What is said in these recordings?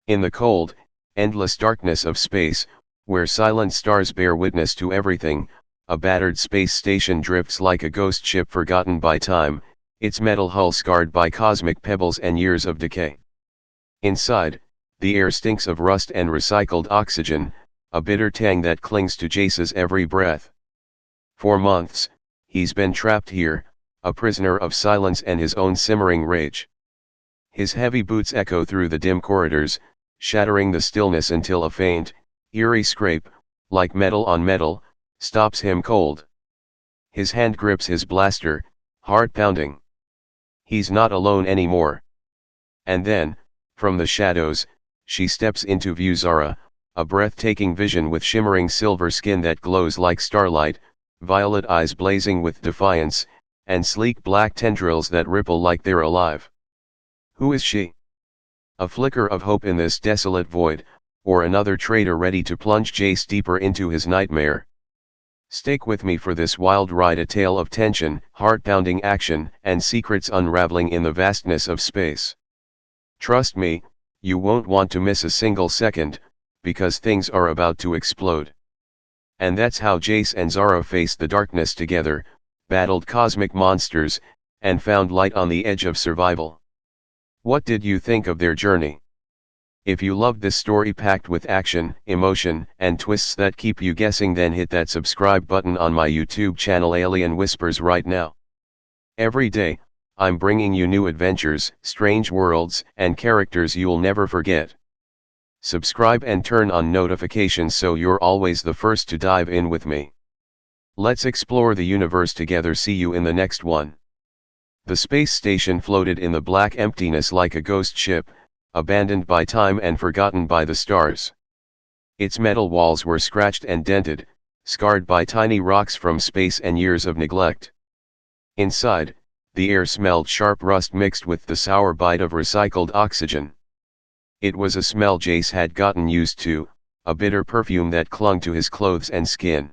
In the cold, endless darkness of space, where silent stars bear witness to everything, a battered space station drifts like a ghost ship forgotten by time, its metal hull scarred by cosmic pebbles and years of decay. Inside, the air stinks of rust and recycled oxygen, a bitter tang that clings to Jace's every breath. For months, he's been trapped here, a prisoner of silence and his own simmering rage. His heavy boots echo through the dim corridors, shattering the stillness until a faint, eerie scrape, like metal on metal, stops him cold. His hand grips his blaster, heart pounding. He's not alone anymore. And then, from the shadows, she steps into view. Zara, a breathtaking vision with shimmering silver skin that glows like starlight, violet eyes blazing with defiance, and sleek black tendrils that ripple like they're alive. Who is she? A flicker of hope in this desolate void, or another traitor ready to plunge Jace deeper into his nightmare? Stake with me for this wild ride, a tale of tension, heart-pounding action, and secrets unraveling in the vastness of space. Trust me, you won't want to miss a single second, because things are about to explode. And that's how Jace and Zara faced the darkness together, battled cosmic monsters, and found light on the edge of survival. What did you think of their journey? If you loved this story packed with action, emotion, and twists that keep you guessing, then hit that subscribe button on my YouTube channel Alien Whispers right now. Every day, I'm bringing you new adventures, strange worlds, and characters you'll never forget. Subscribe and turn on notifications so you're always the first to dive in with me. Let's explore the universe together. See you in the next one. The space station floated in the black emptiness like a ghost ship, abandoned by time and forgotten by the stars. Its metal walls were scratched and dented, scarred by tiny rocks from space and years of neglect. Inside, the air smelled sharp rust mixed with the sour bite of recycled oxygen. It was a smell Jace had gotten used to, a bitter perfume that clung to his clothes and skin.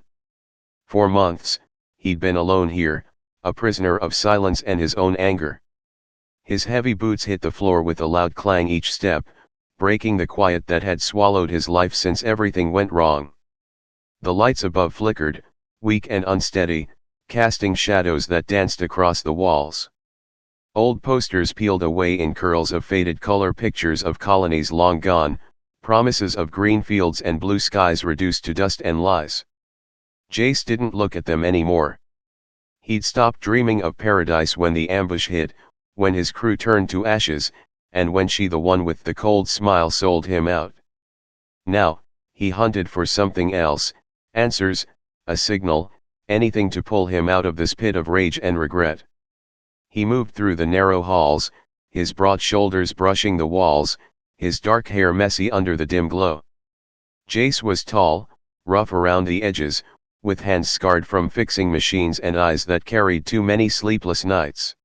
For months, he'd been alone here, a prisoner of silence and his own anger. His heavy boots hit the floor with a loud clang each step, breaking the quiet that had swallowed his life since everything went wrong. The lights above flickered, weak and unsteady, casting shadows that danced across the walls. Old posters peeled away in curls of faded color, pictures of colonies long gone, promises of green fields and blue skies reduced to dust and lies. Jace didn't look at them anymore. He'd stopped dreaming of paradise when the ambush hit, when his crew turned to ashes, and when she, the one with the cold smile, sold him out. Now, he hunted for something else, answers, a signal, anything to pull him out of this pit of rage and regret. He moved through the narrow halls, his broad shoulders brushing the walls, his dark hair messy under the dim glow. Jace was tall, rough around the edges, with hands scarred from fixing machines and eyes that carried too many sleepless nights.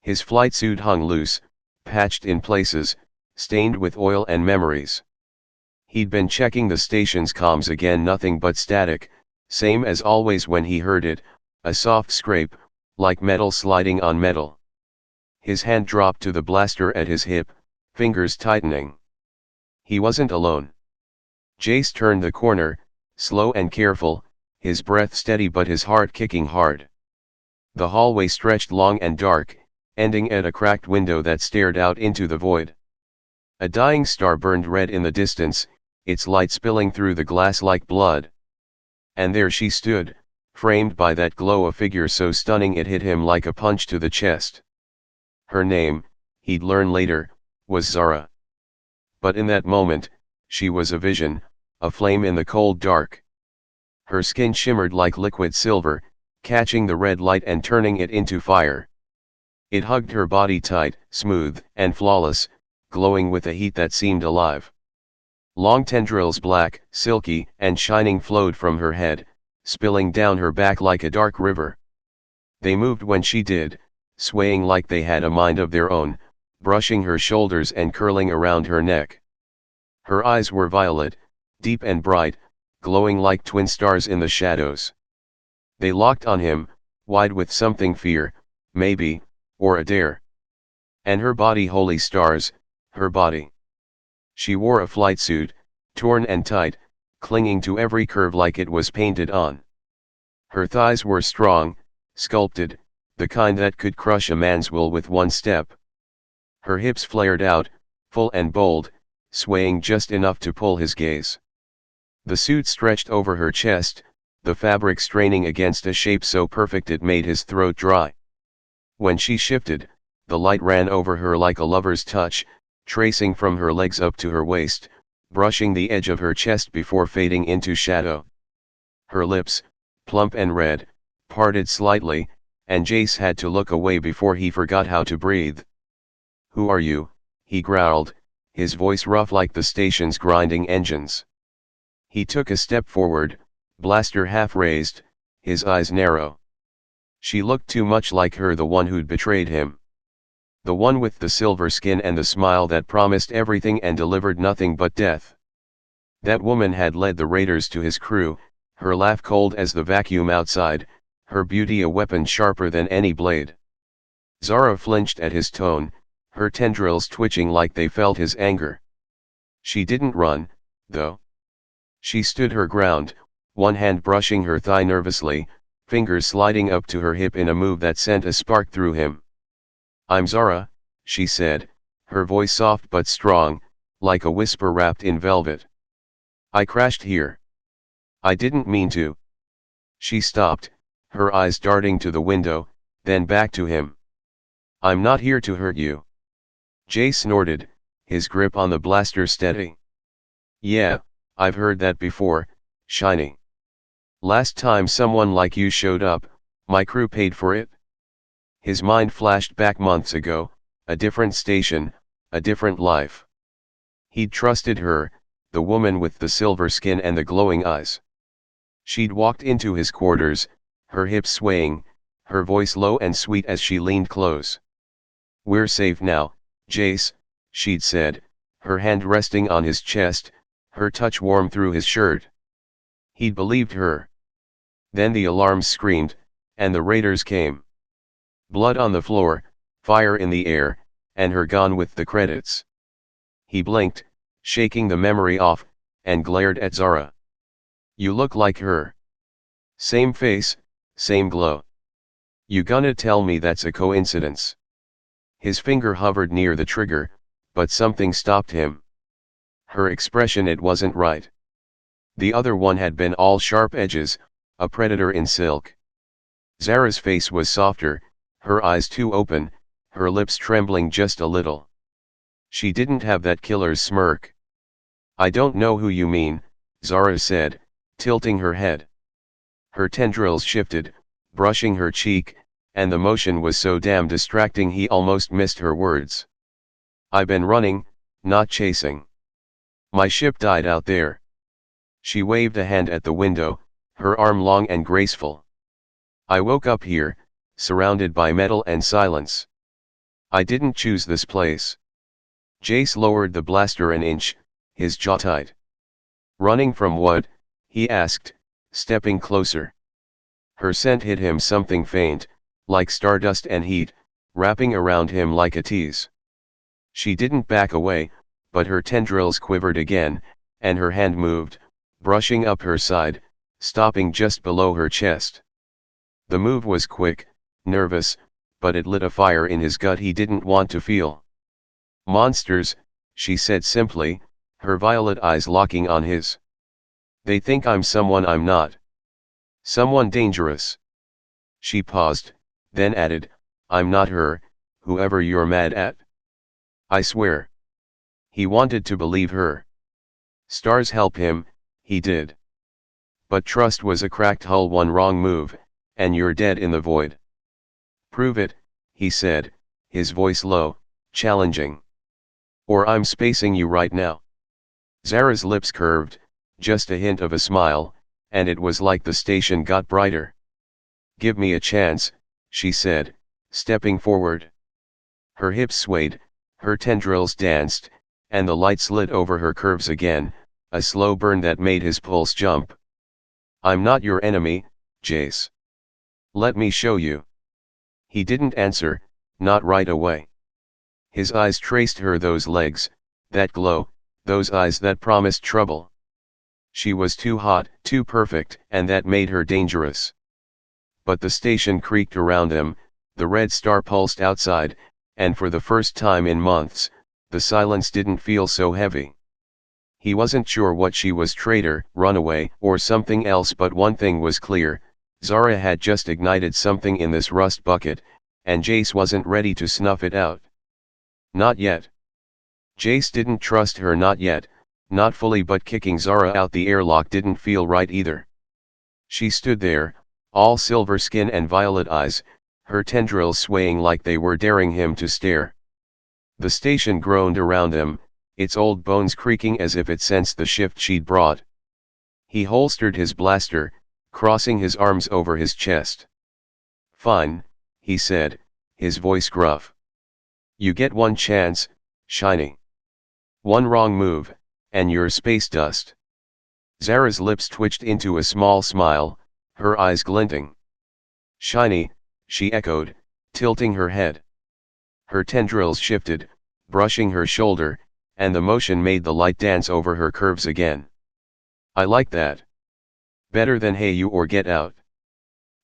His flight suit hung loose, patched in places, stained with oil and memories. He'd been checking the station's comms again, nothing but static, same as always when he heard it, a soft scrape, like metal sliding on metal. His hand dropped to the blaster at his hip, fingers tightening. He wasn't alone. Jace turned the corner, slow and careful, his breath steady but his heart kicking hard. The hallway stretched long and dark, ending at a cracked window that stared out into the void. A dying star burned red in the distance, its light spilling through the glass like blood. And there she stood, framed by that glow, a figure so stunning it hit him like a punch to the chest. Her name, he'd learn later, was Zara. But in that moment, she was a vision, a flame in the cold dark. Her skin shimmered like liquid silver, catching the red light and turning it into fire. It hugged her body tight, smooth, and flawless, glowing with a heat that seemed alive. Long tendrils, black, silky, and shining, flowed from her head, spilling down her back like a dark river. They moved when she did, swaying like they had a mind of their own, brushing her shoulders and curling around her neck. Her eyes were violet, deep and bright, glowing like twin stars in the shadows. They locked on him, wide with something, fear, maybe, or a dare. And her body, holy stars, her body. She wore a flight suit, torn and tight, clinging to every curve like it was painted on. Her thighs were strong, sculpted, the kind that could crush a man's will with one step. Her hips flared out, full and bold, swaying just enough to pull his gaze. The suit stretched over her chest, the fabric straining against a shape so perfect it made his throat dry. When she shifted, the light ran over her like a lover's touch, tracing from her legs up to her waist, brushing the edge of her chest before fading into shadow. Her lips, plump and red, parted slightly, and Jace had to look away before he forgot how to breathe. "Who are you?" he growled, his voice rough like the station's grinding engines. He took a step forward, blaster half raised, his eyes narrow. She looked too much like her, the one who'd betrayed him. The one with the silver skin and the smile that promised everything and delivered nothing but death. That woman had led the raiders to his crew, her laugh cold as the vacuum outside, her beauty a weapon sharper than any blade. Zara flinched at his tone, her tendrils twitching like they felt his anger. She didn't run, though. She stood her ground, one hand brushing her thigh nervously, fingers sliding up to her hip in a move that sent a spark through him. "I'm Zara," she said, her voice soft but strong, like a whisper wrapped in velvet. "I crashed here. I didn't mean to." She stopped, her eyes darting to the window, then back to him. "I'm not here to hurt you." Jace snorted, his grip on the blaster steady. "Yeah, I've heard that before, Shiny. Last time someone like you showed up, my crew paid for it." His mind flashed back months ago, a different station, a different life. He'd trusted her, the woman with the silver skin and the glowing eyes. She'd walked into his quarters, her hips swaying, her voice low and sweet as she leaned close. "We're safe now, Jace," she'd said, her hand resting on his chest, her touch warm through his shirt. He'd believed her. Then the alarms screamed, and the raiders came. Blood on the floor, fire in the air, and her gone with the credits. He blinked, shaking the memory off, and glared at Zara. "You look like her. Same face, same glow. You gonna tell me that's a coincidence?" His finger hovered near the trigger, but something stopped him. Her expression, it wasn't right. The other one had been all sharp edges, a predator in silk. Zara's face was softer, her eyes too open, her lips trembling just a little. She didn't have that killer's smirk. "I don't know who you mean," Zara said, tilting her head. Her tendrils shifted, brushing her cheek, and the motion was so damn distracting he almost missed her words. "I've been running, not chasing. My ship died out there." She waved a hand at the window, her arm long and graceful. "I woke up here, surrounded by metal and silence. I didn't choose this place." Jace lowered the blaster an inch, his jaw tight. "Running from what?" he asked, stepping closer. Her scent hit him, something faint, like stardust and heat, wrapping around him like a tease. She didn't back away, but her tendrils quivered again, and her hand moved, brushing up her side, stopping just below her chest. The move was quick, nervous, but it lit a fire in his gut he didn't want to feel. "Monsters," she said simply, her violet eyes locking on his. "They think I'm someone I'm not. Someone dangerous." She paused, then added, "I'm not her, whoever you're mad at. I swear." He wanted to believe her. Stars help him, he did. But trust was a cracked hull, one wrong move, and you're dead in the void. "Prove it," he said, his voice low, challenging. "Or I'm spacing you right now." Zara's lips curved, just a hint of a smile, and it was like the station got brighter. "Give me a chance," she said, stepping forward. Her hips swayed, her tendrils danced, and the light slid over her curves again, a slow burn that made his pulse jump. "I'm not your enemy, Jace. Let me show you." He didn't answer, not right away. His eyes traced her, those legs, that glow, those eyes that promised trouble. She was too hot, too perfect, and that made her dangerous. But the station creaked around them, the red star pulsed outside, and for the first time in months, the silence didn't feel so heavy. He wasn't sure what she was, traitor, runaway, or something else, but one thing was clear: Zara had just ignited something in this rust bucket, and Jace wasn't ready to snuff it out. Not yet. Jace didn't trust her, not yet, not fully, but kicking Zara out the airlock didn't feel right either. She stood there, all silver skin and violet eyes, her tendrils swaying like they were daring him to stare. The station groaned around them, its old bones creaking as if it sensed the shift she'd brought. He holstered his blaster, crossing his arms over his chest. "Fine," he said, his voice gruff. "You get one chance, Shiny. One wrong move, and you're space dust." Zara's lips twitched into a small smile, her eyes glinting. "Shiny," she echoed, tilting her head. Her tendrils shifted, brushing her shoulder, and the motion made the light dance over her curves again. "I like that. Better than hey you or get out."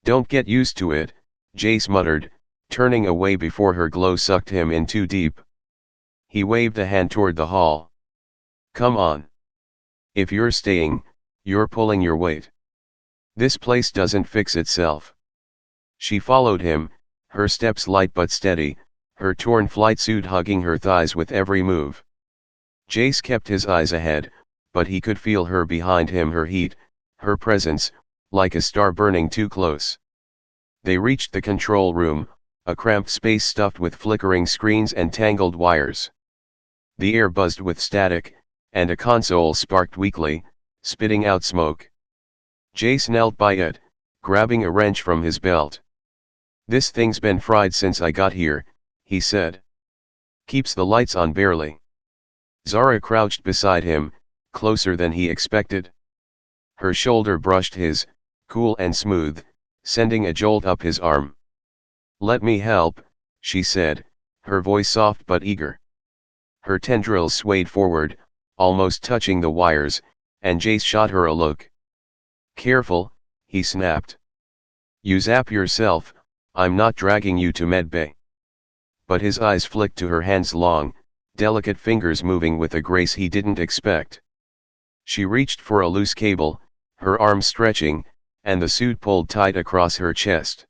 "Don't get used to it," Jace muttered, turning away before her glow sucked him in too deep. He waved a hand toward the hall. "Come on. If you're staying, you're pulling your weight. This place doesn't fix itself." She followed him, her steps light but steady, her torn flight suit hugging her thighs with every move. Jace kept his eyes ahead, but he could feel her behind him, her heat, her presence, like a star burning too close. They reached the control room, a cramped space stuffed with flickering screens and tangled wires. The air buzzed with static, and a console sparked weakly, spitting out smoke. Jace knelt by it, grabbing a wrench from his belt. "This thing's been fried since I got here," he said. "Keeps the lights on barely." Zara crouched beside him, closer than he expected. Her shoulder brushed his, cool and smooth, sending a jolt up his arm. "Let me help," she said, her voice soft but eager. Her tendrils swayed forward, almost touching the wires, and Jace shot her a look. "Careful," he snapped. "You zap yourself, I'm not dragging you to medbay." But his eyes flicked to her hands, long, delicate fingers moving with a grace he didn't expect. She reached for a loose cable, her arm stretching, and the suit pulled tight across her chest.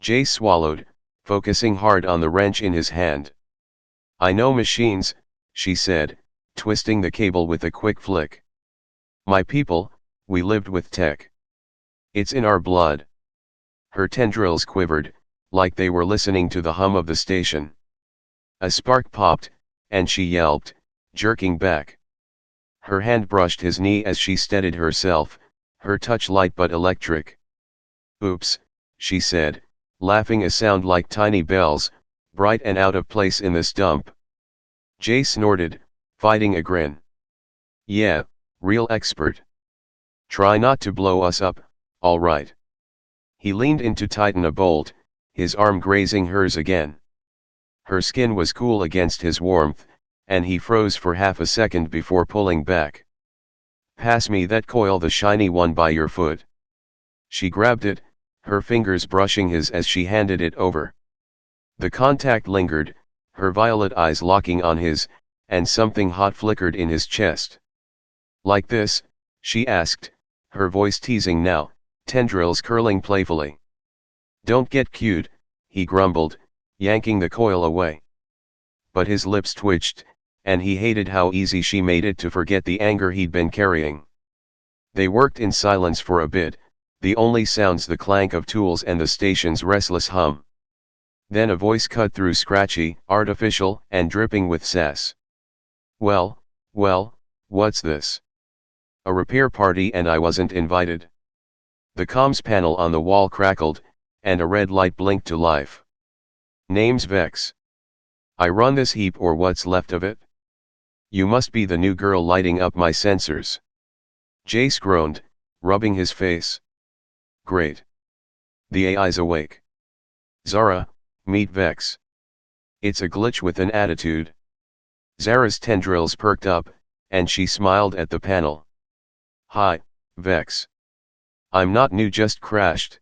Jace swallowed, focusing hard on the wrench in his hand. "I know machines," she said, twisting the cable with a quick flick. "My people, we lived with tech. It's in our blood." Her tendrils quivered, like they were listening to the hum of the station. A spark popped, and she yelped, jerking back. Her hand brushed his knee as she steadied herself, her touch light but electric. "Oops," she said, laughing, a sound like tiny bells, bright and out of place in this dump. Jace snorted, fighting a grin. "Yeah, real expert. Try not to blow us up, all right." He leaned in to tighten a bolt, his arm grazing hers again. Her skin was cool against his warmth, and he froze for half a second before pulling back. "Pass me that coil, the shiny one by your foot." She grabbed it, her fingers brushing his as she handed it over. The contact lingered, her violet eyes locking on his, and something hot flickered in his chest. "Like this?" she asked, her voice teasing now, tendrils curling playfully. "Don't get cute," he grumbled, yanking the coil away. But his lips twitched, and he hated how easy she made it to forget the anger he'd been carrying. They worked in silence for a bit, the only sounds the clank of tools and the station's restless hum. Then a voice cut through, scratchy, artificial, and dripping with sass. Well, what's this? A repair party and I wasn't invited." The comms panel on the wall crackled, and a red light blinked to life. "Name's Vex. I run this heap, or what's left of it. You must be the new girl lighting up my sensors." Jace groaned, rubbing his face. "Great. The AI's awake. Zara, meet Vex. It's a glitch with an attitude." Zara's tendrils perked up, and she smiled at the panel. Hi, Vex. I'm not new, just crashed.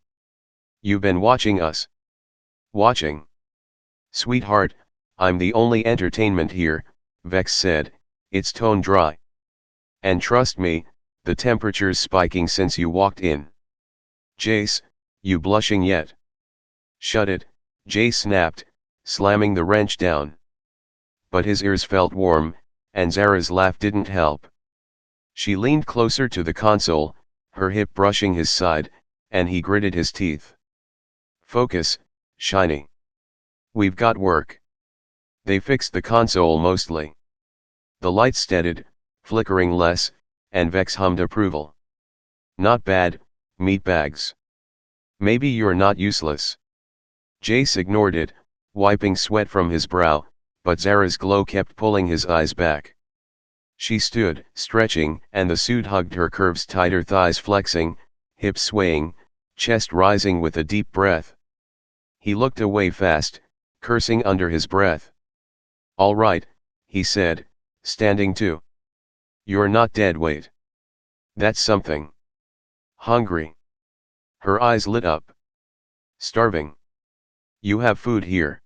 You've been watching us. Watching? Sweetheart, I'm the only entertainment here, Vex said, its tone dry. And trust me, the temperature's spiking since you walked in. Jace, you blushing yet? Shut it, Jace snapped, slamming the wrench down. But his ears felt warm, and Zara's laugh didn't help. She leaned closer to the console, her hip brushing his side, and he gritted his teeth. Focus, Shiny. We've got work. They fixed the console mostly. The light steadied, flickering less, and Vex hummed approval. Not bad, meatbags. Maybe you're not useless. Jace ignored it, wiping sweat from his brow, but Zara's glow kept pulling his eyes back. She stood, stretching, and the suit hugged her curves tighter, thighs flexing, hips swaying, chest rising with a deep breath. He looked away fast, cursing under his breath. All right, he said, standing too. You're not dead weight. That's something. Hungry. Her eyes lit up. Starving. You have food here.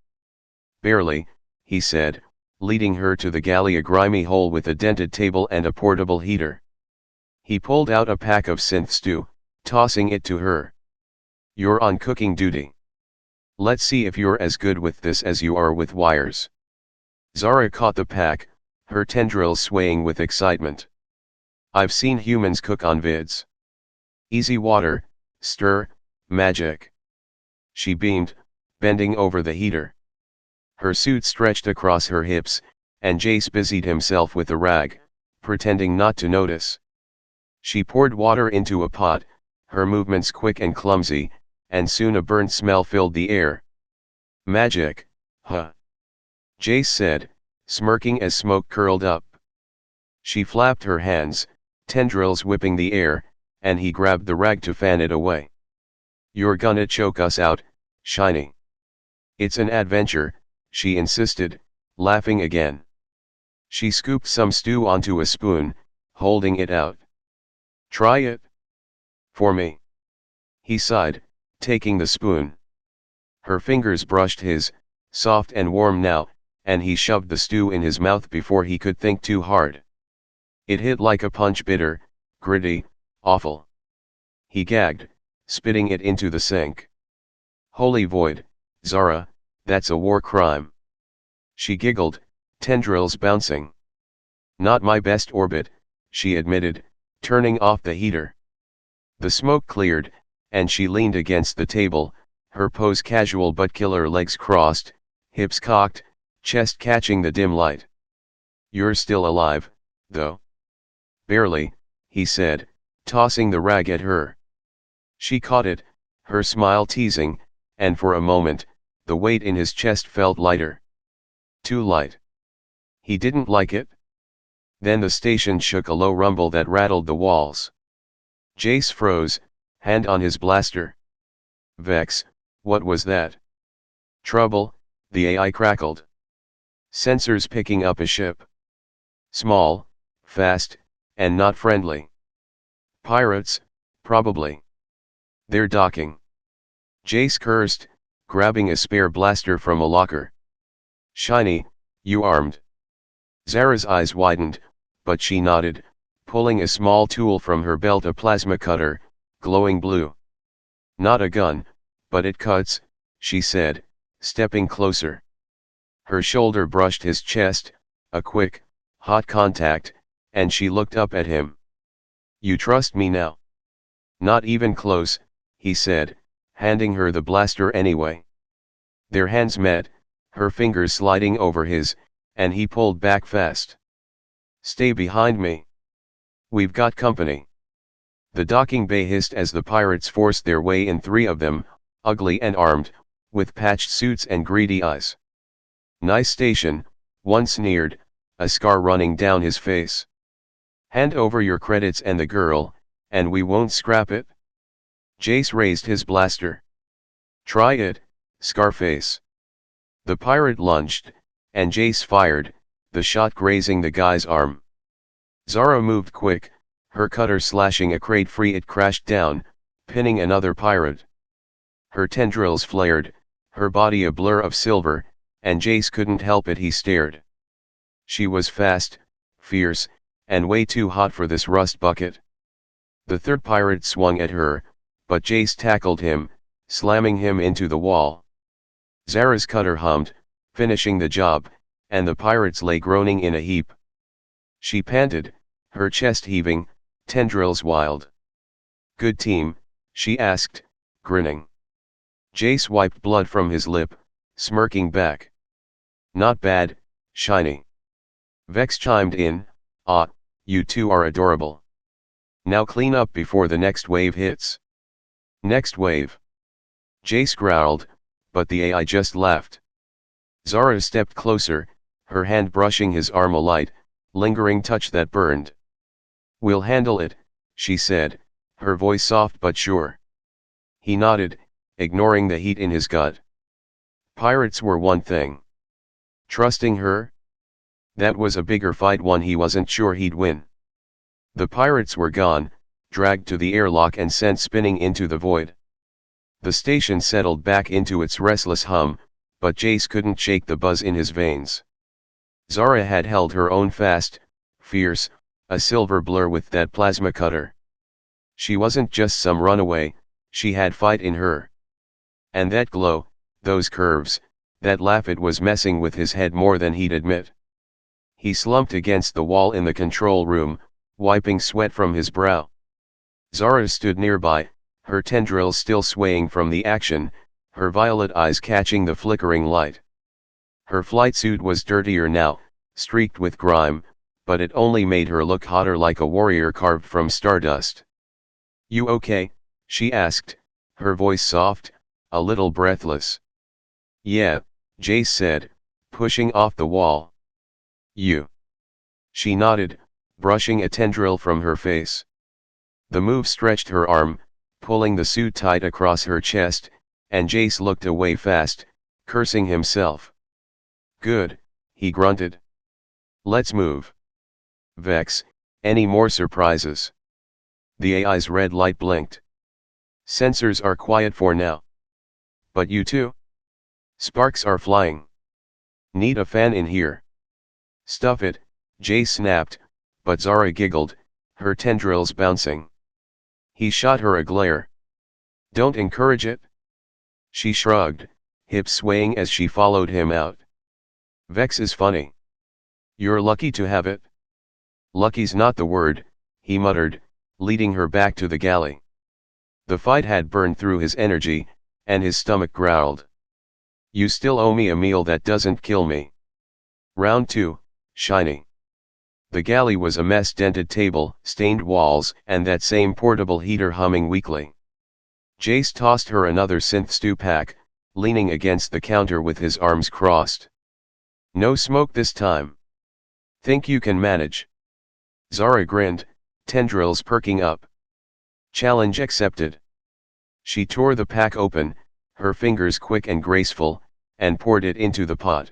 Barely, he said, leading her to the galley, a grimy hole with a dented table and a portable heater. He pulled out a pack of synth stew, tossing it to her. You're on cooking duty. Let's see if you're as good with this as you are with wires. Zara caught the pack, her tendrils swaying with excitement. I've seen humans cook on vids. Easy water, stir, magic. She beamed, bending over the heater. Her suit stretched across her hips, and Jace busied himself with a rag, pretending not to notice. She poured water into a pot, her movements quick and clumsy, and soon a burnt smell filled the air. Magic, huh? Jace said, smirking as smoke curled up. She flapped her hands, tendrils whipping the air, and he grabbed the rag to fan it away. You're gonna choke us out, Shiny. It's an adventure, she insisted, laughing again. She scooped some stew onto a spoon, holding it out. Try it. For me. He sighed, taking the spoon. Her fingers brushed his, soft and warm now, and he shoved the stew in his mouth before he could think too hard. It hit like a punch, bitter, gritty, awful. He gagged, spitting it into the sink. Holy void, Zara, that's a war crime. She giggled, tendrils bouncing. Not my best orbit, she admitted, turning off the heater. The smoke cleared, and she leaned against the table, her pose casual but killer, legs crossed, hips cocked, chest catching the dim light. You're still alive, though. Barely, he said, tossing the rag at her. She caught it, her smile teasing, and for a moment, the weight in his chest felt lighter. Too light. He didn't like it. Then the station shook, a low rumble that rattled the walls. Jace froze, hand on his blaster. Vex, what was that? Trouble, the AI crackled. Sensors picking up a ship. Small, fast, and not friendly. Pirates, probably. They're docking. Jace cursed, grabbing a spare blaster from a locker. Shiny, you armed? Zara's eyes widened, but she nodded, pulling a small tool from her belt, a plasma cutter, glowing blue. Not a gun, but it cuts, she said, stepping closer. Her shoulder brushed his chest, a quick, hot contact, and she looked up at him. You trust me now? Not even close, he said, handing her the blaster anyway. Their hands met, her fingers sliding over his, and he pulled back fast. Stay behind me. We've got company. The docking bay hissed as the pirates forced their way in, 3 of them, ugly and armed, with patched suits and greedy eyes. Nice station, one sneered, a scar running down his face. Hand over your credits and the girl, and we won't scrap it. Jace raised his blaster. Try it, Scarface. The pirate lunged, and Jace fired, the shot grazing the guy's arm. Zara moved quick, her cutter slashing a crate free. It crashed down, pinning another pirate. Her tendrils flared, her body a blur of silver, and Jace couldn't help it. He stared. She was fast, fierce, and way too hot for this rust bucket. The third pirate swung at her, but Jace tackled him, slamming him into the wall. Zara's cutter hummed, finishing the job, and the pirates lay groaning in a heap. She panted, her chest heaving, tendrils wild. "Good team?" she asked, grinning. Jace wiped blood from his lip, smirking back. "Not bad, Shiny." Vex chimed in, "Ah, you two are adorable. Now clean up before the next wave hits." "Next wave?" Jace growled, but the AI just laughed. Zara stepped closer, her hand brushing his arm, a light, lingering touch that burned. "We'll handle it," she said, her voice soft but sure. He nodded, ignoring the heat in his gut. Pirates were one thing. Trusting her? That was a bigger fight, one he wasn't sure he'd win. The pirates were gone, dragged to the airlock and sent spinning into the void. The station settled back into its restless hum, but Jace couldn't shake the buzz in his veins. Zara had held her own fast, fierce, a silver blur with that plasma cutter. She wasn't just some runaway, she had fight in her. And that glow, those curves, that laugh, it was messing with his head more than he'd admit. He slumped against the wall in the control room, wiping sweat from his brow. Zara stood nearby, her tendrils still swaying from the action, her violet eyes catching the flickering light. Her flight suit was dirtier now, streaked with grime, but it only made her look hotter, like a warrior carved from stardust. "You okay?" she asked, her voice soft, a little breathless. "Yeah," Jace said, pushing off the wall. "You?" She nodded, brushing a tendril from her face. The move stretched her arm, pulling the suit tight across her chest, and Jace looked away fast, cursing himself. "Good," he grunted. "Let's move." "Vex, any more surprises?" The AI's red light blinked. "Sensors are quiet for now." "But you too?" "Sparks are flying. Need a fan in here." "Stuff it," Jace snapped, but Zara giggled, her tendrils bouncing. He shot her a glare. "Don't encourage it." She shrugged, hips swaying as she followed him out. "Vex is funny. You're lucky to have it." "Lucky's not the word," he muttered, leading her back to the galley. The fight had burned through his energy, and his stomach growled. "You still owe me a meal that doesn't kill me." Round 2, Shiny. The galley was a mess: dented table, stained walls, and that same portable heater humming weakly. Jace tossed her another synth stew pack, leaning against the counter with his arms crossed. "No smoke this time. Think you can manage?" Zara grinned, tendrils perking up. "Challenge accepted." She tore the pack open, her fingers quick and graceful, and poured it into the pot.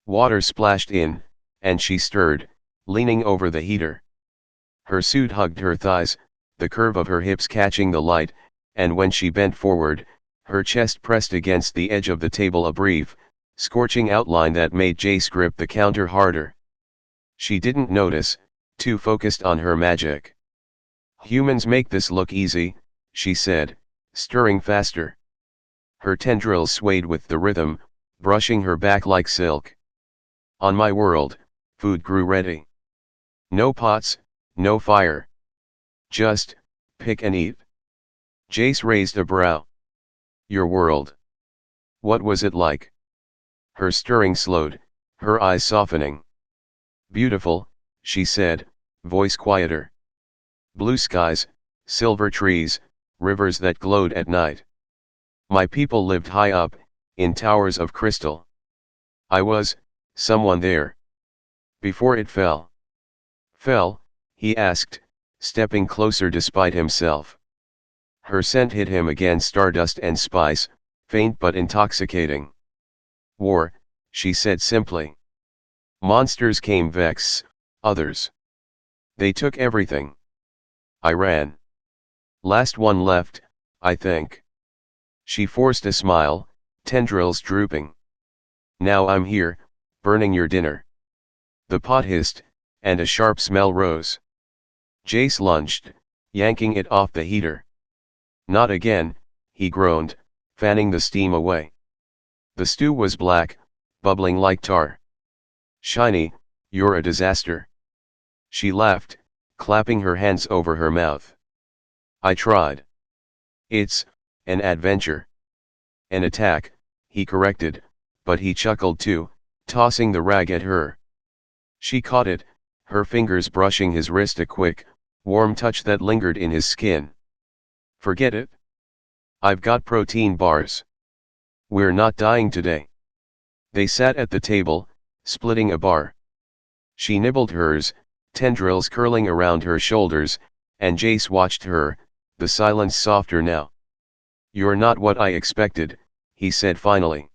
Water splashed in, and she stirred, leaning over the heater. Her suit hugged her thighs, the curve of her hips catching the light, and when she bent forward, her chest pressed against the edge of the table, a brief, scorching outline that made Jace grip the counter harder. She didn't notice, too focused on her magic. "Humans make this look easy," she said, stirring faster. Her tendrils swayed with the rhythm, brushing her back like silk. "On my world, food grew ready. No pots, no fire. Just, pick and eat." Jace raised a brow. "Your world. What was it like?" Her stirring slowed, her eyes softening. "Beautiful," she said, voice quieter. "Blue skies, silver trees, rivers that glowed at night. My people lived high up, in towers of crystal. I was, someone there. Before it fell." "Fell?" he asked, stepping closer despite himself. Her scent hit him again, stardust and spice, faint but intoxicating. "War," she said simply. "Monsters came, Vex, others. They took everything. I ran. Last one left, I think. She forced a smile, tendrils drooping. Now I'm here, burning your dinner. The pot hissed, and a sharp smell rose. Jace lunged, yanking it off the heater. Not again, he groaned, fanning the steam away. The stew was black, bubbling like tar. Shiny, you're a disaster. She laughed, clapping her hands over her mouth. I tried. It's an adventure. An attack, he corrected, but he chuckled too, tossing the rag at her. She caught it, her fingers brushing his wrist, a quick, warm touch that lingered in his skin. Forget it. I've got protein bars. We're not dying today. They sat at the table, splitting a bar. She nibbled hers, tendrils curling around her shoulders, and Jace watched her, the silence softer now. You're not what I expected, he said finally.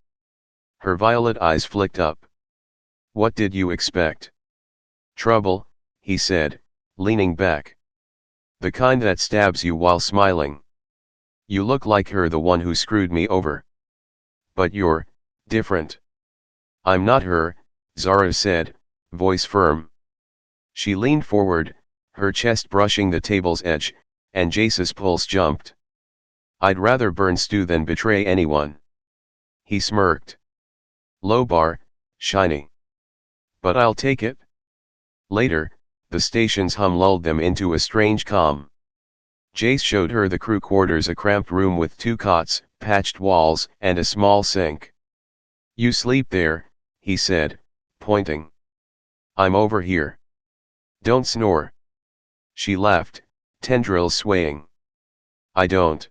Her violet eyes flicked up. What did you expect? Trouble, he said, leaning back. The kind that stabs you while smiling. You look like her, the one who screwed me over. But you're different. I'm not her, Zara said, voice firm. She leaned forward, her chest brushing the table's edge, and Jace's pulse jumped. I'd rather burn stew than betray anyone. He smirked. Low bar, Shiny. But I'll take it. Later, the station's hum lulled them into a strange calm. Jace showed her the crew quarters, a cramped room with 2 cots, patched walls, and a small sink. You sleep there, he said, pointing. I'm over here. Don't snore. She laughed, tendrils swaying. I don't.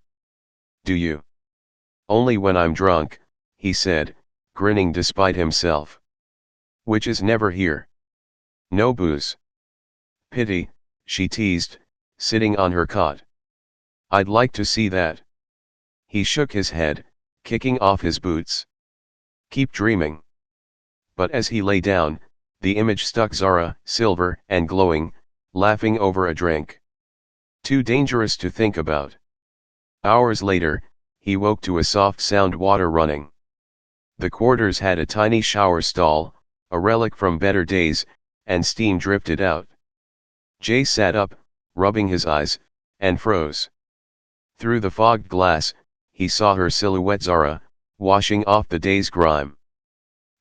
Do you? Only when I'm drunk, he said, grinning despite himself. Which is never here. No booze. Pity, she teased, sitting on her cot. I'd like to see that. He shook his head, kicking off his boots. Keep dreaming. But as he lay down, the image stuck, Zara, silver and glowing, laughing over a drink. Too dangerous to think about. Hours later, he woke to a soft sound, water running. The quarters had a tiny shower stall, a relic from better days, and steam drifted out. Jace sat up, rubbing his eyes, and froze. Through the fogged glass, he saw her silhouette, Zara, washing off the day's grime.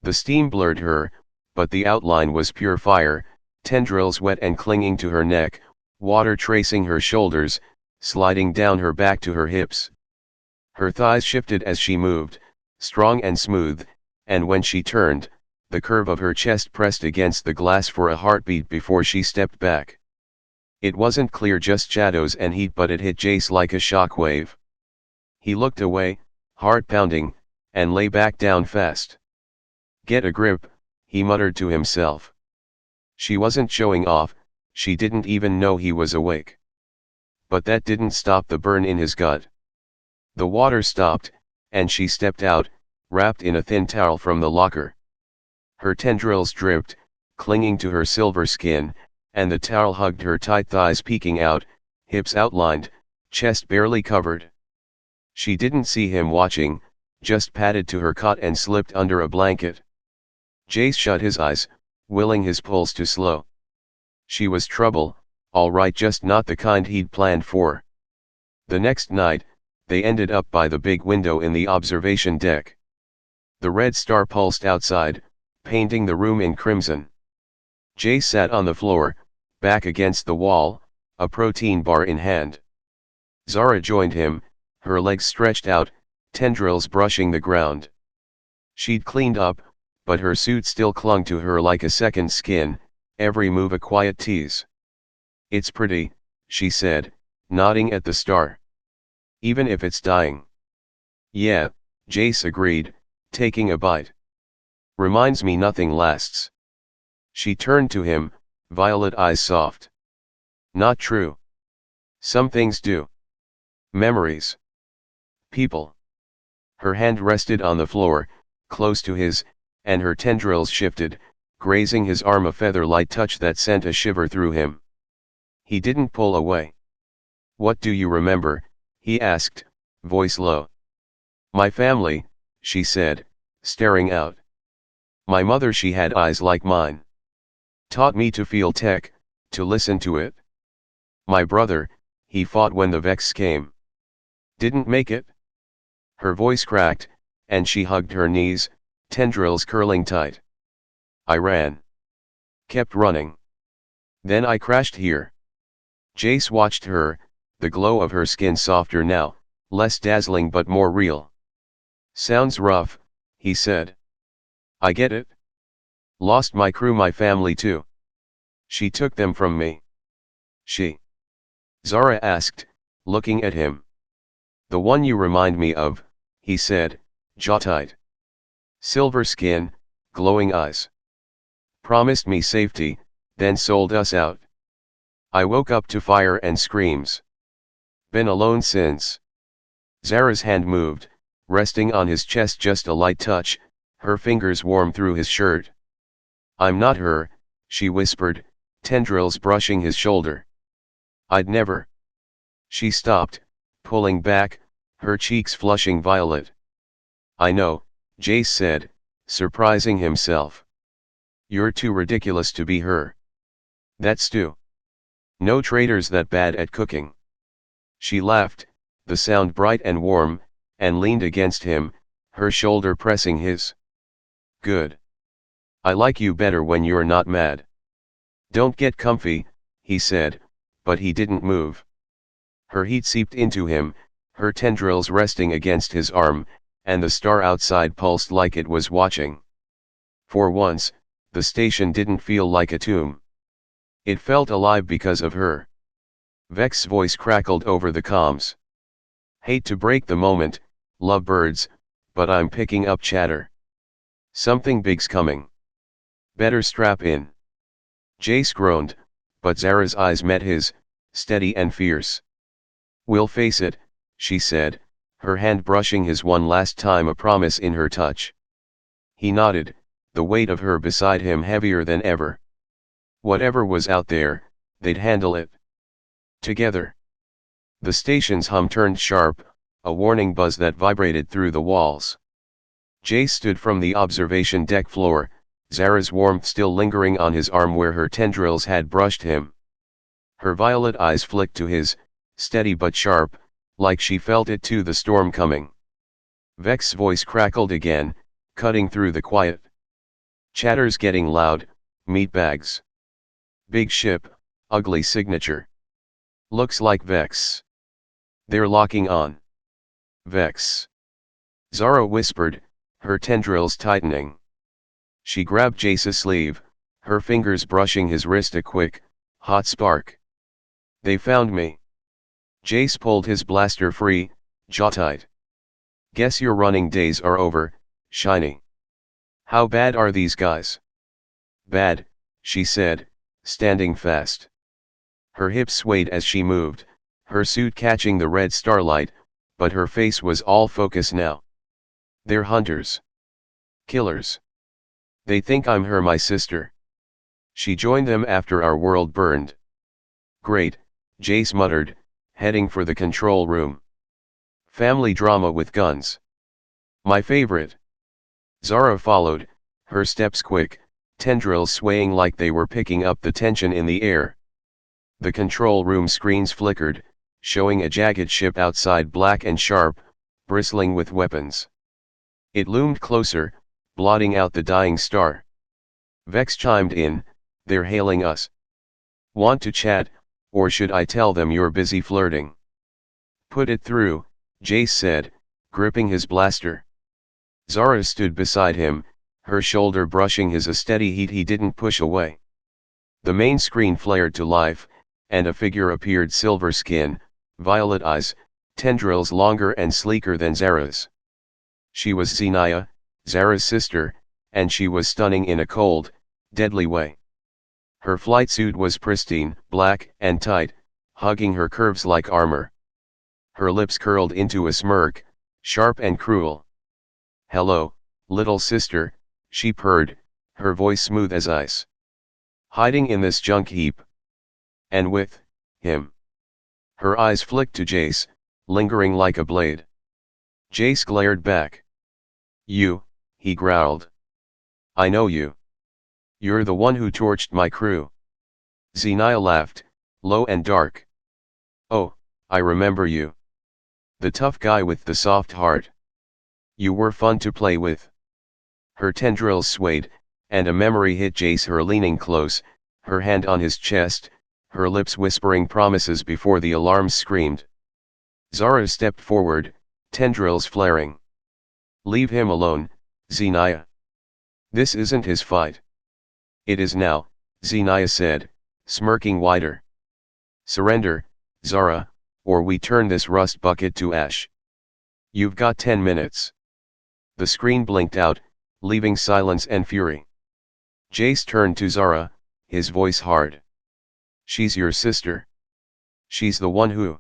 The steam blurred her, but the outline was pure fire, tendrils wet and clinging to her neck, water tracing her shoulders, sliding down her back to her hips. Her thighs shifted as she moved, strong and smooth, and when she turned, the curve of her chest pressed against the glass for a heartbeat before she stepped back. It wasn't clear, just shadows and heat, but it hit Jace like a shockwave. He looked away, heart pounding, and lay back down fast. Get a grip, he muttered to himself. She wasn't showing off, she didn't even know he was awake. But that didn't stop the burn in his gut. The water stopped, and she stepped out, wrapped in a thin towel from the locker. Her tendrils dripped, clinging to her silver skin, and the towel hugged her tight thighs, peeking out, hips outlined, chest barely covered. She didn't see him watching, just padded to her cot and slipped under a blanket. Jace shut his eyes, willing his pulse to slow. She was trouble, all right, just not the kind he'd planned for. The next night, they ended up by the big window in the observation deck. The red star pulsed outside, painting the room in crimson. Jace sat on the floor, back against the wall, a protein bar in hand. Zara joined him, her legs stretched out, tendrils brushing the ground. She'd cleaned up, but her suit still clung to her like a second skin, every move a quiet tease. It's pretty, she said, nodding at the star. Even if it's dying. Yeah, Jace agreed, taking a bite. Reminds me nothing lasts. She turned to him, violet eyes soft. Not true. Some things do. Memories. People. Her hand rested on the floor, close to his, and her tendrils shifted, grazing his arm, a feather-light touch that sent a shiver through him. He didn't pull away. "What do you remember?" he asked, voice low. "My family," she said, staring out. "My mother, she had eyes like mine. Taught me to feel tech, to listen to it. My brother, he fought when the Vex came. Didn't make it." Her voice cracked, and she hugged her knees, tendrils curling tight. "I ran. Kept running. Then I crashed here." Jace watched her, the glow of her skin softer now, less dazzling but more real. "Sounds rough," he said. "I get it. Lost my crew, my family too. She took them from me." "She?" Zara asked, looking at him. "The one you remind me of," he said, jaw tight. "Silver skin, glowing eyes. Promised me safety, then sold us out. I woke up to fire and screams. Been alone since." Zara's hand moved, resting on his chest, just a light touch, her fingers warm through his shirt. "I'm not her," she whispered, tendrils brushing his shoulder. "I'd never." She stopped, pulling back, her cheeks flushing violet. "I know," Jace said, surprising himself. "You're too ridiculous to be her. That's stew. No traitors that bad at cooking." She laughed, the sound bright and warm, and leaned against him, her shoulder pressing his. "Good. I like you better when you're not mad." "Don't get comfy," he said, but he didn't move. Her heat seeped into him, her tendrils resting against his arm, and the star outside pulsed like it was watching. For once, the station didn't feel like a tomb. It felt alive because of her. Vex's voice crackled over the comms. "Hate to break the moment, lovebirds, but I'm picking up chatter. Something big's coming. Better strap in." Jace groaned, but Zara's eyes met his, steady and fierce. "We'll face it," she said, her hand brushing his one last time, a promise in her touch. He nodded, the weight of her beside him heavier than ever. Whatever was out there, they'd handle it. Together. The station's hum turned sharp, a warning buzz that vibrated through the walls. Jace stood from the observation deck floor, Zara's warmth still lingering on his arm where her tendrils had brushed him. Her violet eyes flicked to his, steady but sharp, like she felt it too, the storm coming. Vex's voice crackled again, cutting through the quiet. "Chatter's getting loud, meatbags. Big ship, ugly signature. Looks like Vex. They're locking on. Vex." Zara whispered, her tendrils tightening. She grabbed Jace's sleeve, her fingers brushing his wrist, a quick, hot spark. "They found me." Jace pulled his blaster free, jaw tight. "Guess your running days are over, Shiny. How bad are these guys?" "Bad," she said, standing fast. Her hips swayed as she moved, her suit catching the red starlight, but her face was all focus now. "They're hunters. Killers. They think I'm her, my sister. She joined them after our world burned." "Great," Jace muttered, heading for the control room. "Family drama with guns. My favorite." Zara followed, her steps quick, tendrils swaying like they were picking up the tension in the air. The control room screens flickered, showing a jagged ship outside, black and sharp, bristling with weapons. It loomed closer, blotting out the dying star. Vex chimed in, "They're hailing us. Want to chat, or should I tell them you're busy flirting?" "Put it through," Jace said, gripping his blaster. Zara stood beside him, her shoulder brushing his, a steady heat he didn't push away. The main screen flared to life, and a figure appeared, silver skin, violet eyes, tendrils longer and sleeker than Zara's. She was Xenia, Zara's sister, and she was stunning in a cold, deadly way. Her flight suit was pristine, black and tight, hugging her curves like armor. Her lips curled into a smirk, sharp and cruel. "Hello, little sister," she purred, her voice smooth as ice. "Hiding in this junk heap?" "And with him. Her eyes flicked to Jace, lingering like a blade. Jace glared back. You, he growled. I know you. You're the one who torched my crew. Zara laughed, low and dark. Oh, I remember you. The tough guy with the soft heart. You were fun to play with. Her tendrils swayed, and a memory hit Jace, her leaning close, her hand on his chest, her lips whispering promises before the alarm screamed. Zara stepped forward, tendrils flaring. Leave him alone, Zara. This isn't his fight. It is now, Zara said, smirking wider. Surrender, Zara, or we turn this rust bucket to ash. You've got 10 minutes. The screen blinked out, leaving silence and fury. Jace turned to Zara, his voice hard. She's your sister. She's the one who...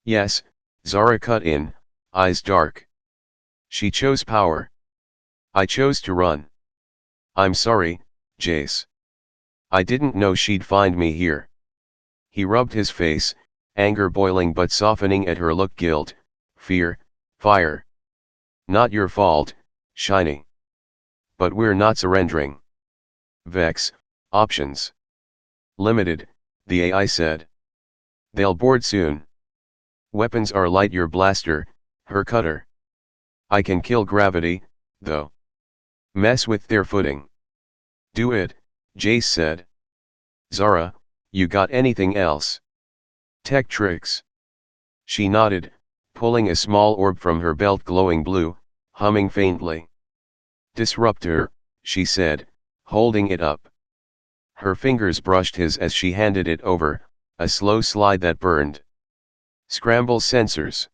Yes, Zara cut in, eyes dark. She chose power. I chose to run. I'm sorry, Jace. I didn't know she'd find me here. He rubbed his face, anger boiling but softening at her look. Guilt, fear, fire. Not your fault, Shiny. But we're not surrendering. Vex, options. Limited, the AI said. They'll board soon. Weapons are light, your blaster, her cutter. I can kill gravity, though. Mess with their footing. Do it, Jace said. Zara, you got anything else? Tech tricks. She nodded, pulling a small orb from her belt, glowing blue, humming faintly. Disruptor, she said, holding it up. Her fingers brushed his as she handed it over, a slow slide that burned. Scramble sensors.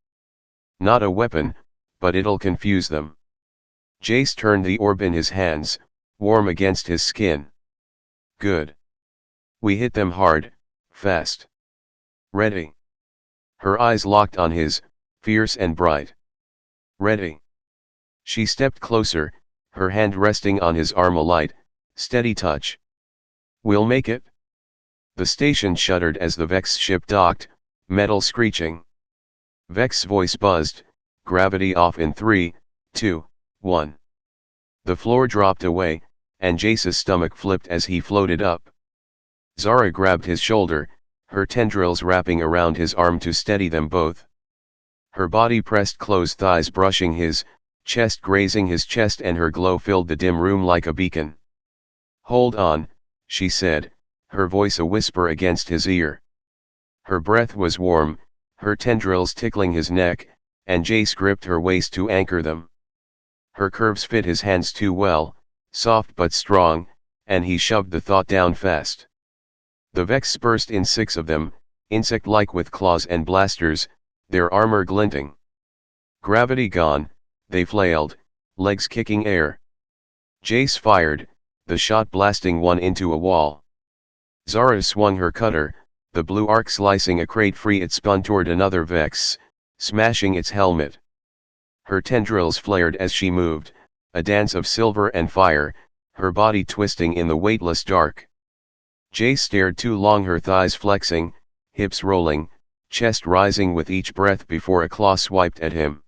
Not a weapon, but it'll confuse them. Jace turned the orb in his hands, warm against his skin. Good. We hit them hard, fast. Ready. Her eyes locked on his, fierce and bright. Ready. She stepped closer, her hand resting on his arm, a light, steady touch. We'll make it. The station shuddered as the Vex ship docked, metal screeching. Vex's voice buzzed, gravity off in 3, 2, 1. The floor dropped away, and Jace's stomach flipped as he floated up. Zara grabbed his shoulder, her tendrils wrapping around his arm to steady them both. Her body pressed close, thighs brushing his, chest grazing his chest, and her glow filled the dim room like a beacon. Hold on, she said, her voice a whisper against his ear. Her breath was warm, her tendrils tickling his neck, and Jace gripped her waist to anchor them. Her curves fit his hands too well, soft but strong, and he shoved the thought down fast. The Vex burst in 6 of them, insect-like with claws and blasters, their armor glinting. Gravity gone, they flailed, legs kicking air. Jace fired, the shot blasting one into a wall. Zara swung her cutter, the blue arc slicing a crate free. It spun toward another Vex, smashing its helmet. Her tendrils flared as she moved, a dance of silver and fire, her body twisting in the weightless dark. Jace stared too long, her thighs flexing, hips rolling, chest rising with each breath before a claw swiped at him.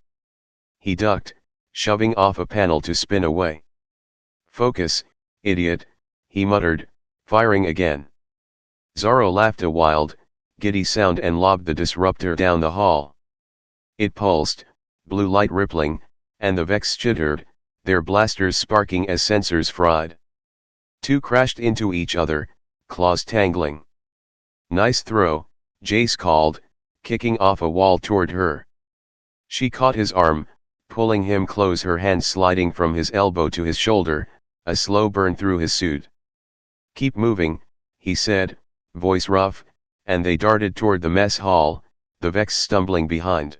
He ducked, shoving off a panel to spin away. Focus, idiot, he muttered, firing again. Zara laughed a wild, giddy sound and lobbed the disruptor down the hall. It pulsed, blue light rippling, and the Vex jittered, their blasters sparking as sensors fried. 2 crashed into each other, claws tangling. Nice throw, Jace called, kicking off a wall toward her. She caught his arm, pulling him close, her hand sliding from his elbow to his shoulder, a slow burn through his suit. Keep moving, he said, voice rough, and they darted toward the mess hall, the Vex stumbling behind.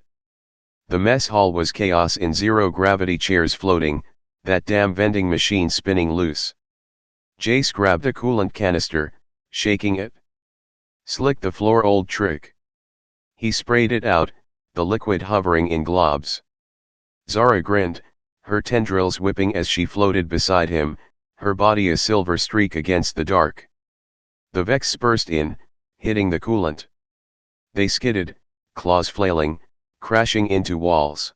The mess hall was chaos in zero-gravity chairs floating, that damn vending machine spinning loose. Jace grabbed a coolant canister, shaking it. Slick the floor, old trick. He sprayed it out, the liquid hovering in globs. Zara grinned, her tendrils whipping as she floated beside him, her body a silver streak against the dark. The Vex burst in, hitting the coolant. They skidded, claws flailing, crashing into walls.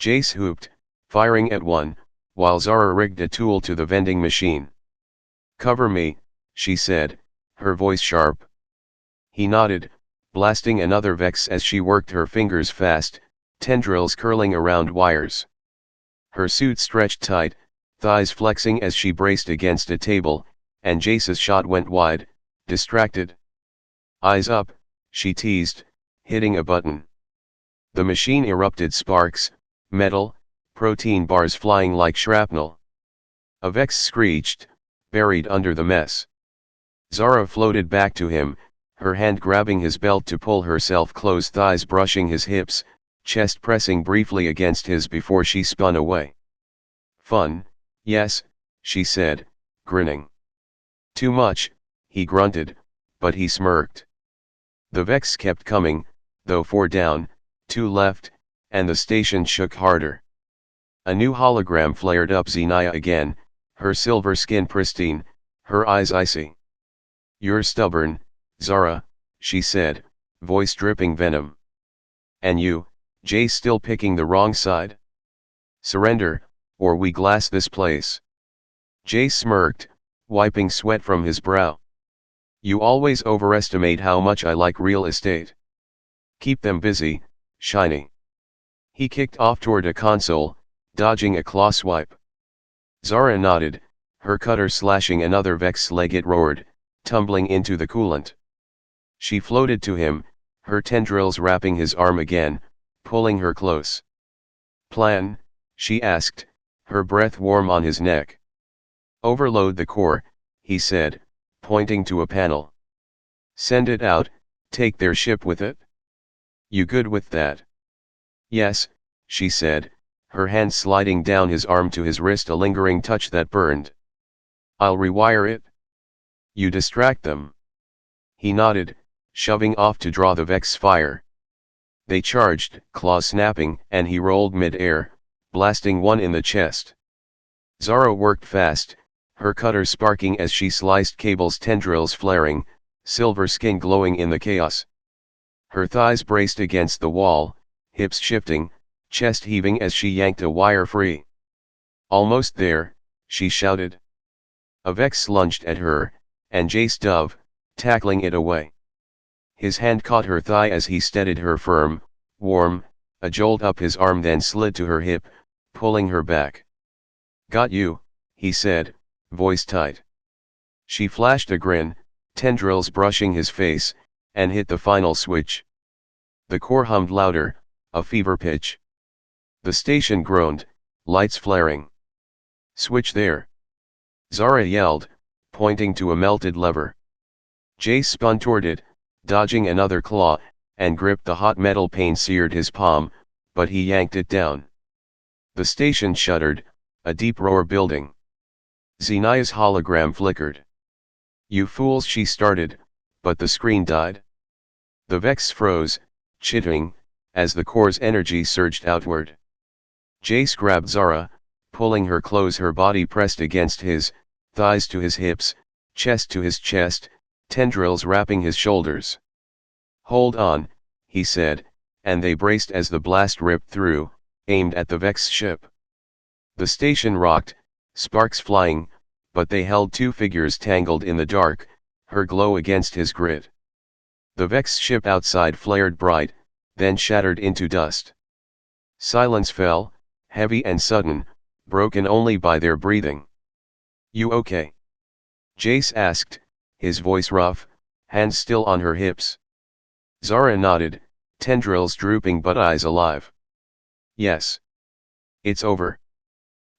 Jace whooped, firing at one, while Zara rigged a tool to the vending machine. "Cover me," she said, her voice sharp. He nodded, blasting another Vex as she worked her fingers fast, tendrils curling around wires. Her suit stretched tight, thighs flexing as she braced against a table, and Jace's shot went wide, distracted. "Eyes up," she teased, hitting a button. The machine erupted sparks, metal, protein bars flying like shrapnel. A Vex screeched, buried under the mess. Zara floated back to him, her hand grabbing his belt to pull herself close, thighs brushing his hips, chest pressing briefly against his before she spun away. "Fun, yes," she said, grinning. "Too much," he grunted, but he smirked. The Vex kept coming, though 4 down, 2 left, and the station shook harder. A new hologram flared up, Xenia again, her silver skin pristine, her eyes icy. "You're stubborn, Zara," she said, voice dripping venom. "And you, Jace, still picking the wrong side? Surrender, or we glass this place." Jace smirked, wiping sweat from his brow. "You always overestimate how much I like real estate. Keep them busy, shiny." He kicked off toward a console, dodging a claw swipe. Zara nodded, her cutter slashing another Vex leg. It roared, tumbling into the coolant. She floated to him, her tendrils wrapping his arm again, pulling her close. "Plan?" she asked, her breath warm on his neck. "Overload the core," he said, pointing to a panel. "Send it out, take their ship with it. You good with that?" "Yes," she said, her hand sliding down his arm to his wrist, a lingering touch that burned. "I'll rewire it." "You distract them." He nodded, shoving off to draw the Vex fire. They charged, claws snapping, and he rolled mid-air, blasting one in the chest. Zara worked fast, her cutter sparking as she sliced cables, tendrils flaring, silver skin glowing in the chaos. Her thighs braced against the wall, hips shifting, chest heaving as she yanked a wire free. "Almost there," she shouted. A Vex lunged at her, and Jace dove, tackling it away. His hand caught her thigh as he steadied her firm, warm, a jolt up his arm, then slid to her hip, pulling her back. "Got you," he said, voice tight. She flashed a grin, tendrils brushing his face, and hit the final switch. The core hummed louder, a fever pitch. The station groaned, lights flaring. "Switch there!" Zara yelled, pointing to a melted lever. Jace spun toward it, dodging another claw, and gripped the hot metal. Pain seared his palm, but he yanked it down. The station shuddered, a deep roar building. Xenia's hologram flickered. "You fools," she started, but the screen died. The Vex froze, chittering, as the core's energy surged outward. Jace grabbed Zara, pulling her close, her body pressed against his, thighs to his hips, chest to his chest, tendrils wrapping his shoulders. "Hold on," he said, and they braced as the blast ripped through, aimed at the Vex ship. The station rocked, sparks flying, but they held two figures tangled in the dark, her glow against his grit. The Vex ship outside flared bright, then shattered into dust. Silence fell, heavy and sudden, broken only by their breathing. "You okay?" Jace asked, his voice rough, hands still on her hips. Zara nodded, tendrils drooping but eyes alive. "Yes. It's over."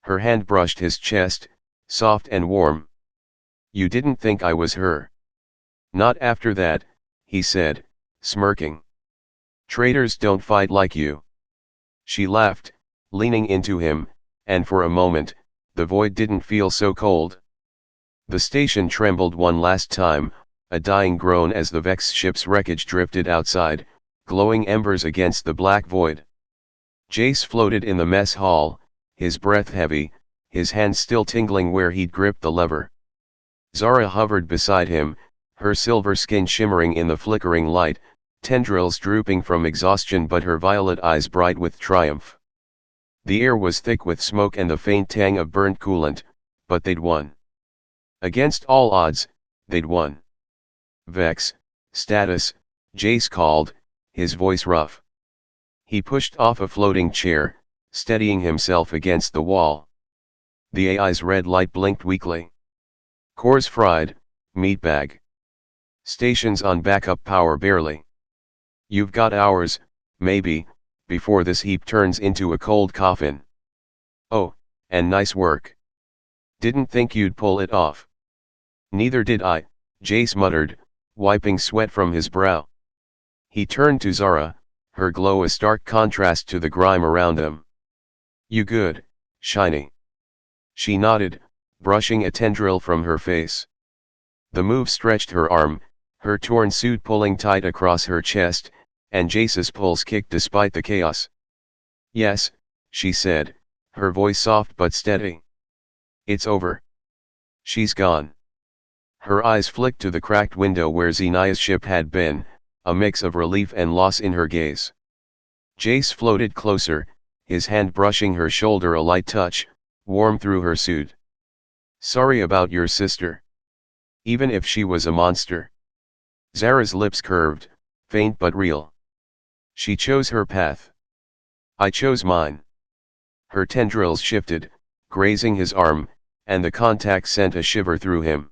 Her hand brushed his chest, soft and warm. "You didn't think I was her?" "Not after that," he said, smirking. "Traitors don't fight like you." She laughed, leaning into him, and for a moment, the void didn't feel so cold. The station trembled one last time, a dying groan as the Vex ship's wreckage drifted outside, glowing embers against the black void. Jace floated in the mess hall, his breath heavy, his hand still tingling where he'd gripped the lever. Zara hovered beside him, her silver skin shimmering in the flickering light, tendrils drooping from exhaustion but her violet eyes bright with triumph. The air was thick with smoke and the faint tang of burnt coolant, but they'd won. Against all odds, they'd won. Vex, status, Jace called, his voice rough. He pushed off a floating chair, steadying himself against the wall. The AI's red light blinked weakly. Cores fried, meatbag. Stations on backup power barely. You've got hours, maybe, before this heap turns into a cold coffin. Oh, and nice work. Didn't think you'd pull it off. Neither did I, Jace muttered, wiping sweat from his brow. He turned to Zara, her glow a stark contrast to the grime around them. You good, shiny? She nodded, brushing a tendril from her face. The move stretched her arm, her torn suit pulling tight across her chest, and Jace's pulse kicked despite the chaos. Yes, she said, her voice soft but steady. It's over. She's gone. Her eyes flicked to the cracked window where Xenia's ship had been, a mix of relief and loss in her gaze. Jace floated closer, his hand brushing her shoulder a light touch, warm through her suit. Sorry about your sister. Even if she was a monster. Zara's lips curved, faint but real. She chose her path. I chose mine. Her tendrils shifted, grazing his arm, and the contact sent a shiver through him.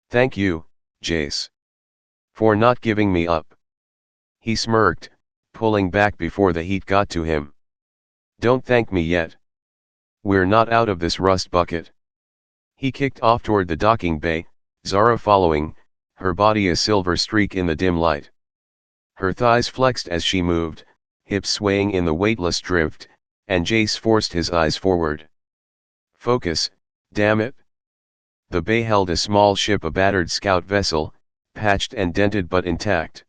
Thank you, Jace. For not giving me up. He smirked, pulling back before the heat got to him. Don't thank me yet. We're not out of this rust bucket. He kicked off toward the docking bay, Zara following, her body a silver streak in the dim light. Her thighs flexed as she moved, hips swaying in the weightless drift, and Jace forced his eyes forward. Focus, damn it. The bay held a small ship, a battered scout vessel, patched and dented but intact.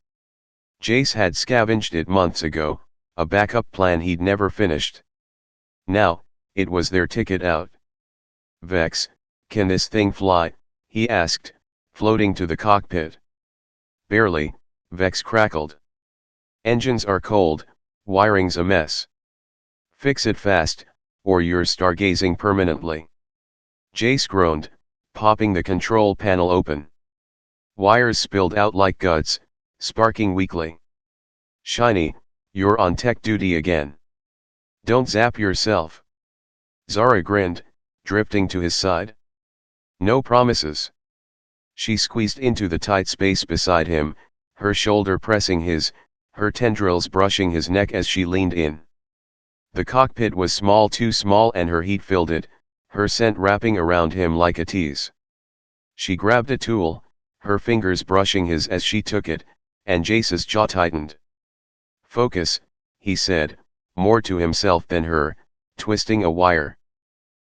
Jace had scavenged it months ago, a backup plan he'd never finished. Now, it was their ticket out. Vex, can this thing fly? He asked, floating to the cockpit. Barely, Vex crackled. Engines are cold, wiring's a mess. Fix it fast, or you're stargazing permanently. Jace groaned, popping the control panel open. Wires spilled out like guts, sparking weakly. Shiny, you're on tech duty again. Don't zap yourself. Zara grinned, drifting to his side. No promises. She squeezed into the tight space beside him, her shoulder pressing his, her tendrils brushing his neck as she leaned in. The cockpit was small, too small, and her heat filled it, her scent wrapping around him like a tease. She grabbed a tool, her fingers brushing his as she took it, and Jace's jaw tightened. Focus, he said, more to himself than her, twisting a wire.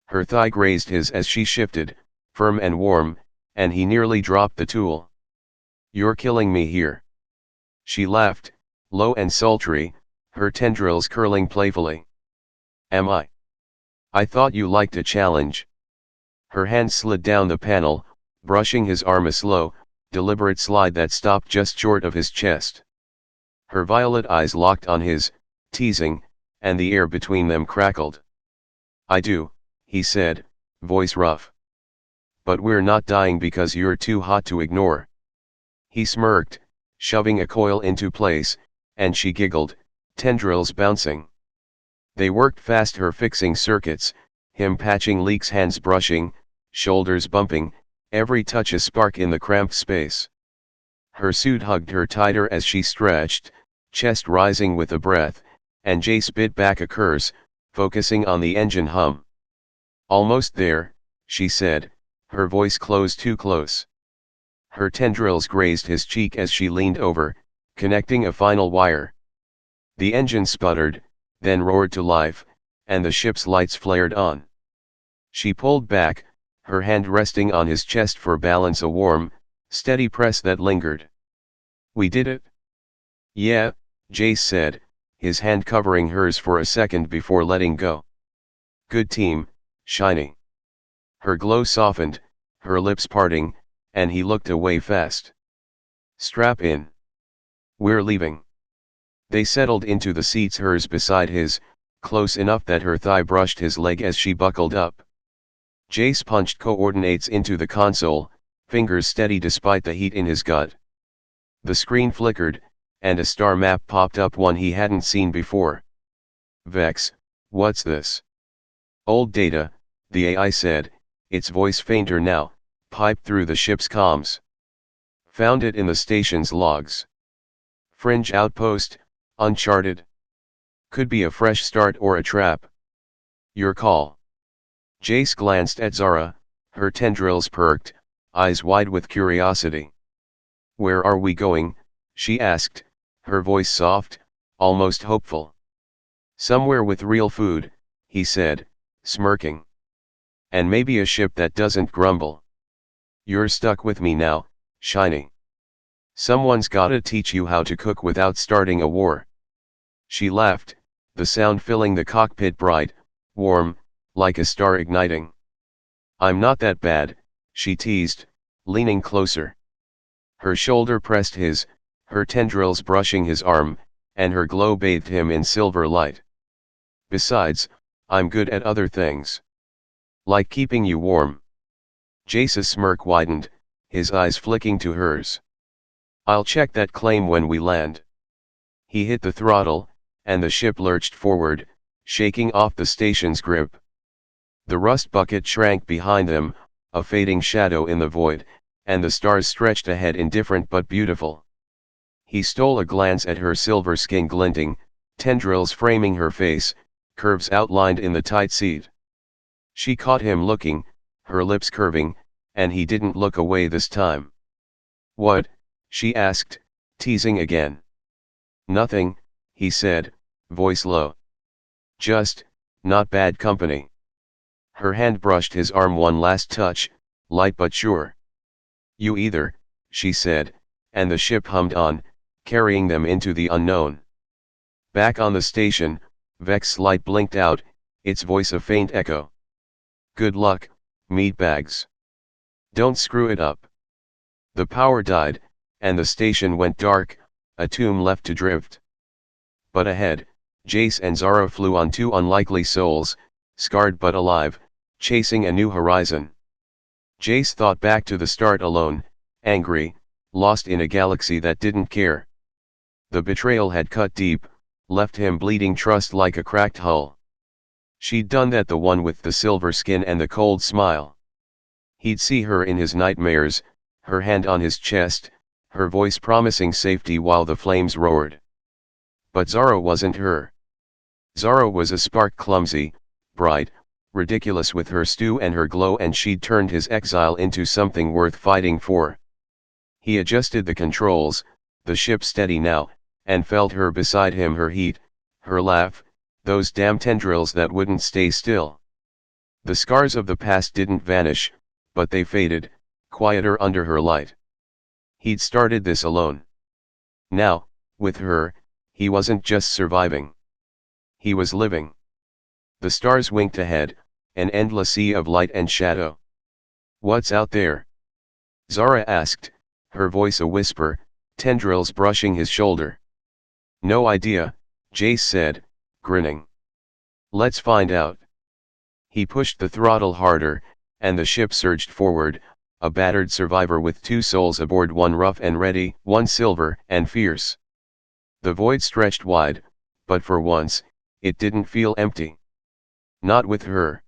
Her thigh grazed his as she shifted, firm and warm, and he nearly dropped the tool. You're killing me here. She laughed, low and sultry, her tendrils curling playfully. Am I? I thought you liked a challenge. Her hand slid down the panel, brushing his arm, a slow, deliberate slide that stopped just short of his chest. Her violet eyes locked on his, teasing, and the air between them crackled. I do, he said, voice rough. But we're not dying because you're too hot to ignore. He smirked, shoving a coil into place, and she giggled, tendrils bouncing. They worked fast, her fixing circuits, him patching leaks, hands brushing, shoulders bumping, every touch a spark in the cramped space. Her suit hugged her tighter as she stretched, chest rising with a breath, and Jace bit back a curse, focusing on the engine hum. Almost there, she said, her voice closed too close. Her tendrils grazed his cheek as she leaned over, connecting a final wire. The engine sputtered, then roared to life, and the ship's lights flared on. She pulled back, her hand resting on his chest for balance, a warm, steady press that lingered. We did it? Yeah, Jace said, his hand covering hers for a second before letting go. Good team, Shiny. Her glow softened, her lips parting, and he looked away fast. Strap in. We're leaving. They settled into the seats, hers beside his, close enough that her thigh brushed his leg as she buckled up. Jace punched coordinates into the console, fingers steady despite the heat in his gut. The screen flickered, and a star map popped up, one he hadn't seen before. Vex, what's this? Old data, the AI said, its voice fainter now, piped through the ship's comms. Found it in the station's logs. Fringe outpost, uncharted. Could be a fresh start or a trap. Your call. Jace glanced at Zara, her tendrils perked, eyes wide with curiosity. Where are we going? She asked, her voice soft, almost hopeful. Somewhere with real food, he said, smirking. And maybe a ship that doesn't grumble. You're stuck with me now, Shiny. Someone's gotta teach you how to cook without starting a war. She laughed, the sound filling the cockpit bright, warm, like a star igniting. I'm not that bad, she teased, leaning closer. Her shoulder pressed his, her tendrils brushing his arm, and her glow bathed him in silver light. Besides, I'm good at other things. Like keeping you warm. Jace's smirk widened, his eyes flicking to hers. I'll check that claim when we land. He hit the throttle, and the ship lurched forward, shaking off the station's grip. The rust bucket shrank behind them, a fading shadow in the void, and the stars stretched ahead indifferent but beautiful. He stole a glance at her silver skin glinting, tendrils framing her face, curves outlined in the tight seat. She caught him looking, her lips curving, and he didn't look away this time. What? She asked, teasing again. Nothing, he said, voice low. Just, not bad company. Her hand brushed his arm one last touch, light but sure. You either, she said, and the ship hummed on, carrying them into the unknown. Back on the station, Vex's light blinked out, its voice a faint echo. Good luck, meatbags. Don't screw it up. The power died, and the station went dark, a tomb left to drift. But ahead, Jace and Zara flew on two unlikely souls, scarred but alive, chasing a new horizon. Jace thought back to the start alone, angry, lost in a galaxy that didn't care. The betrayal had cut deep, left him bleeding trust like a cracked hull. She'd done that, the one with the silver skin and the cold smile. He'd see her in his nightmares, her hand on his chest, her voice promising safety while the flames roared. But Zara wasn't her. Zara was a spark, clumsy, bright, ridiculous with her stew and her glow, and she'd turned his exile into something worth fighting for. He adjusted the controls, the ship steady now, and felt her beside him, her heat, her laugh, those damn tendrils that wouldn't stay still. The scars of the past didn't vanish, but they faded, quieter under her light. He'd started this alone. Now, with her, he wasn't just surviving. He was living. The stars winked ahead, an endless sea of light and shadow. What's out there? Zara asked, her voice a whisper, tendrils brushing his shoulder. No idea, Jace said, grinning. Let's find out. He pushed the throttle harder, and the ship surged forward, a battered survivor with two souls aboard, one rough and ready, one silver and fierce. The void stretched wide, but for once, it didn't feel empty. Not with her.